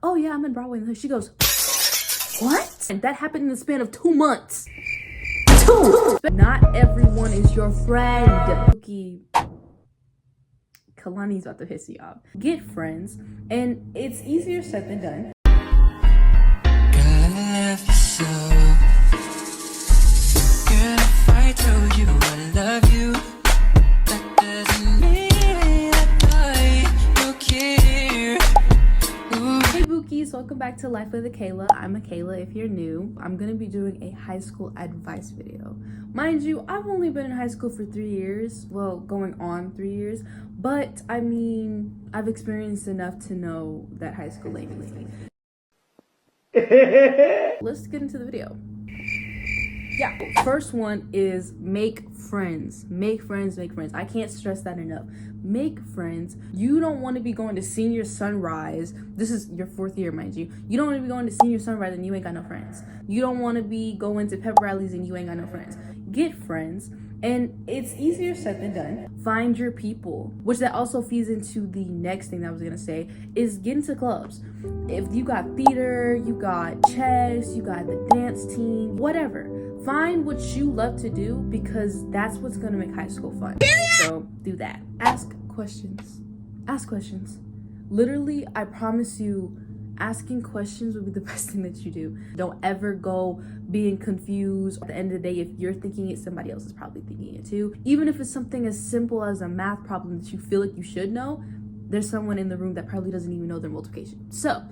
oh yeah, I'm in Broadway in the Hood. She goes, what? And that happened in the span of 2 months. Not everyone is your friend. Okay. Kalani's about to piss you off. Get friends, and it's easier said than done. Welcome back to Life with Kayla. I'm Kayla if you're new. I'm gonna be doing a high school advice video. Mind you, I've only been in high school for 3 years. Well, going on 3 years. But, I mean, I've experienced enough to know that high school ain't easy. Let's get into the video. Yeah, first one is make friends. Make friends, make friends. I can't stress that enough. Make friends. You don't want to be going to senior sunrise. This is your 4th year, mind you. You don't want to be going to senior sunrise and you ain't got no friends. You don't want to be going to pep rallies and you ain't got no friends. Get friends. And it's easier said than done. Find your people, which that also feeds into the next thing that I was gonna say, is get into clubs. If you got theater, you got chess, you got the dance team, whatever. Find what you love to do because that's what's gonna make high school fun. So do that. Ask questions. Ask questions. Literally, I promise you, asking questions would be the best thing that you do. Don't ever go being confused. At the end of the day, if you're thinking it, somebody else is probably thinking it too. Even if it's something as simple as a math problem that you feel like you should know, there's someone in the room that probably doesn't even know their multiplication. So,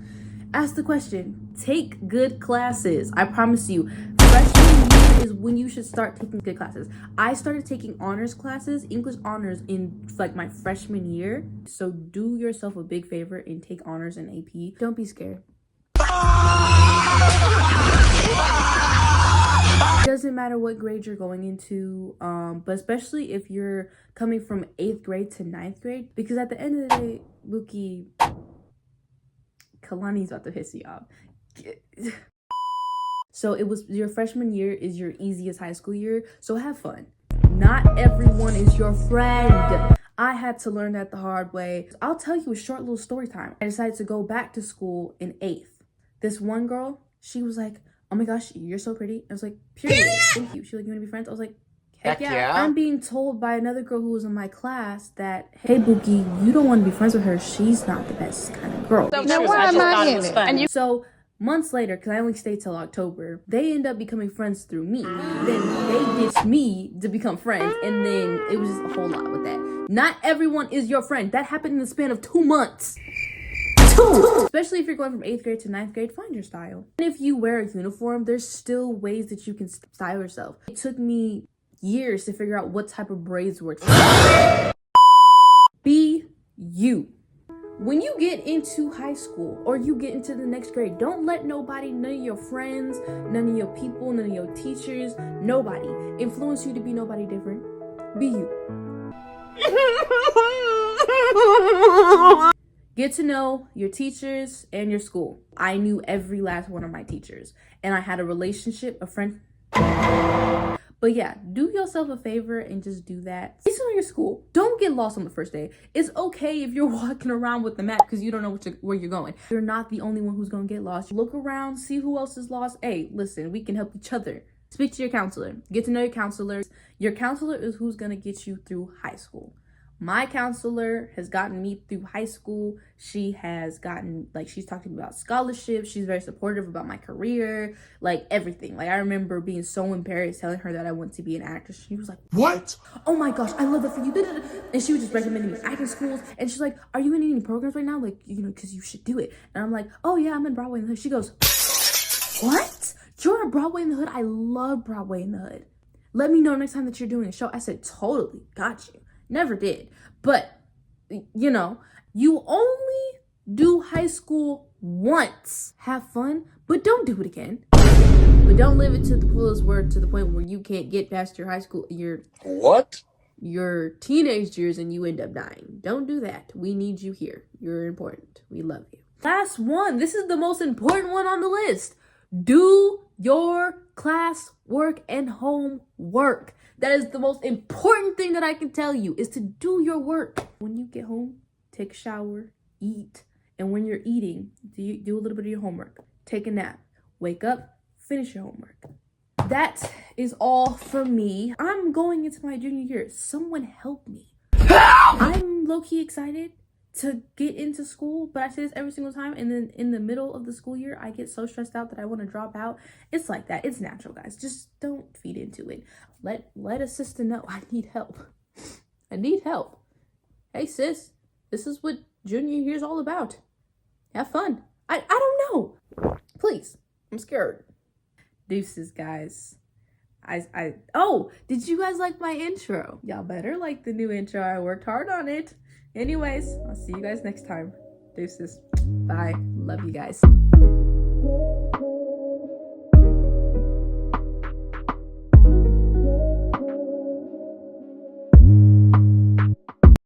ask the question. Take good classes. I promise you, freshman year is when you should start taking good classes. I started taking honors classes, English honors, in like my freshman year. So do yourself a big favor and take honors and AP. Don't be scared. It doesn't matter what grade you're going into, but especially if you're coming from 8th grade to 9th grade, because at the end of the day, Luki, Kalani's about to piss you off. So it was your freshman year is your easiest high school year, so have fun. Not everyone is your friend. I had to learn that the hard way. I'll tell you a short little story time. I decided to go back to school in 8th. This one girl, she was like, oh my gosh, you're so pretty. I was like, period, thank you. She was like, you wanna be friends? I was like, heck yeah. I'm being told by another girl who was in my class that, hey Buki, you don't want to be friends with her. She's not the best kind of girl. Now why am I in it? So months later, because I only stayed till October, they end up becoming friends through me. Then they ditched me to become friends, and then it was just a whole lot with that. Not everyone is your friend. That happened in the span of 2 months. Especially if you're going from 8th grade to 9th grade, find your style. And if you wear a uniform, there's still ways that you can style yourself. It took me years to figure out what type of braids work for me. Be you. When you get into high school or you get into the next grade, don't let nobody, none of your friends, none of your people, none of your teachers, nobody influence you to be nobody different. Be you. Get to know your teachers and your school. I knew every last one of my teachers, and I had a relationship, a friend. But yeah, do yourself a favor and just do that. Get to know your school. Don't get lost on the first day. It's okay if you're walking around with the map because you don't know where you're going. You're not the only one who's gonna get lost. Look around, see who else is lost. Hey, listen, we can help each other. Speak to your counselor. Get to know your counselor. Your counselor is who's gonna get you through high school. My counselor has gotten me through high school. She has gotten, like, she's talking about scholarships. She's very supportive about my career, like everything. Like, I remember being so embarrassed telling her that I want to be an actress. She was like, what? Oh my gosh, I love that for you. And she was just recommending me acting schools. And she's like, are you in any programs right now? Like, you know, because you should do it. And I'm like, oh yeah, I'm in Broadway in the Hood. She goes, what? You're in Broadway in the Hood? I love Broadway in the Hood. Let me know next time that you're doing a show. I said, totally, got you. Never did. But, you know, you only do high school once. Have fun, but don't do it again. But don't live it to the fullest word to the point where you can't get past your high school, your teenage years and you end up dying. Don't do that. We need you here. You're important. We love you. Last one. This is the most important one on the list. Do your class work and homework. That is the most important thing that I can tell you, is to do your work. When you get home, take a shower, eat, And when you're eating, do a little bit of your homework. Take a nap. Wake up, finish your homework. That is all for me. I'm going into my junior year. Someone help me. I'm low-key excited to get into school, but I say this every single time, and then in the middle of the school year, I get so stressed out that I want to drop out. It's like that. It's natural, guys. Just don't feed into it. Let a sister know I need help. I need help. Hey, sis, this is what junior year is all about. Have fun. I don't know. Please, I'm scared. Deuces, guys. Oh, did you guys like my intro? Y'all better like the new intro. I worked hard on it. Anyways, I'll see you guys next time. Deuces. Bye. Love you guys.